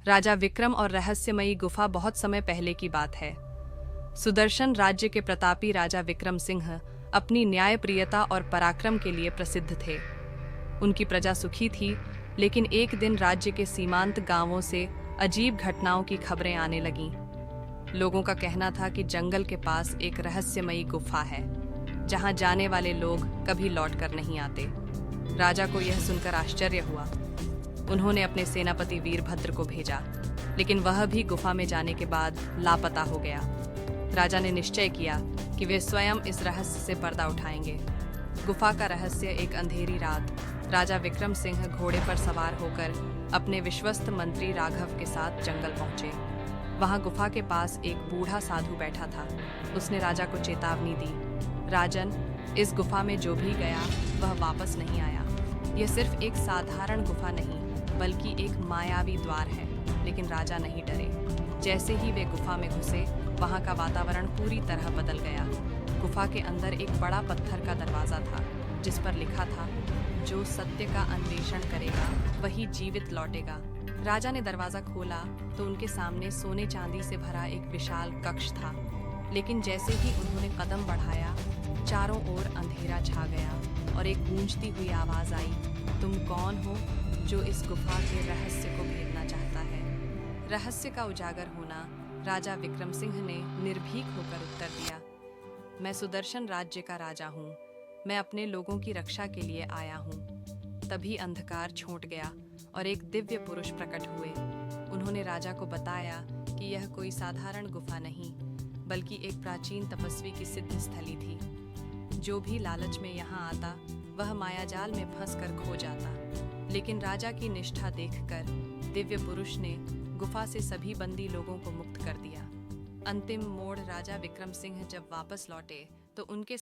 राजा विक्रम और रहस्यमयी गुफा बहुत समय पहले की बात है। सुदर्शन राज्य के प्रतापी राजा विक्रम सिंह अपनी न्यायप्रियता और पराक्रम के लिए प्रसिद्ध थे। उनकी प्रजा सुखी थी, लेकिन एक दिन राज्य के सीमांत गांवों से अजीब घटनाओं की खबरें आने लगीं। लोगों का कहना था कि जंगल के पास एक रहस्यमयी गुफा है, जहां जाने वाले लोग कभी लौट कर नहीं आते। राजा को यह सुनकर आश्चर्य हुआ। उन्होंने अपने सेनापति वीरभद्र को भेजा, लेकिन वह भी गुफा में जाने के बाद लापता हो गया। राजा ने निश्चय किया कि वे स्वयं इस रहस्य से पर्दा उठाएंगे। गुफा का रहस्य। एक अंधेरी रात राजा विक्रम सिंह घोड़े पर सवार होकर अपने विश्वस्त मंत्री राघव के साथ जंगल पहुंचे। वहां गुफा के पास एक बूढ़ा साधु बैठा था। उसने राजा को चेतावनी दी, राजन, इस गुफा में जो भी गया वह वापस नहीं आया। यह सिर्फ एक साधारण गुफा नहीं, बल्कि एक मायावी द्वार है। लेकिन राजा नहीं डरे। जैसे ही वे गुफा में घुसे, वहां का वातावरण पूरी तरह बदल गया। गुफा के अंदर एक बड़ा पत्थर का दरवाजा था, जिस पर लिखा था, जो सत्य का अन्वेषण करेगा वही जीवित लौटेगा। राजा ने दरवाजा खोला तो उनके सामने सोने चांदी से भरा एक विशाल कक्ष था। लेकिन जैसे ही उन्होंने कदम बढ़ाया, चारों ओर अंधेरा छा गया और एक गूंजती हुई आवाज आई, तुम कौन हो जो इस गुफा के रहस्य को भेदना चाहता है? रहस्य का उजागर होना। राजा विक्रम सिंह ने निर्भीक होकर उत्तर दिया, मैं सुदर्शन राज्य का राजा हूँ। मैं अपने लोगों की रक्षा के लिए आया हूँ। तभी अंधकार छूट गया और एक दिव्य पुरुष प्रकट हुए। उन्होंने राजा को बताया कि यह कोई साधारण गुफा नहीं, बल्कि एक प्राचीन तपस्वी की सिद्ध स्थली थी। जो भी लालच में यहाँ आता, वह मायाजाल में फंसकर खो जाता। लेकिन राजा की निष्ठा देखकर दिव्य पुरुष ने गुफा से सभी बंदी लोगों को मुक्त कर दिया। अंतिम मोड़। राजा विक्रम सिंह जब वापस लौटे तो उनके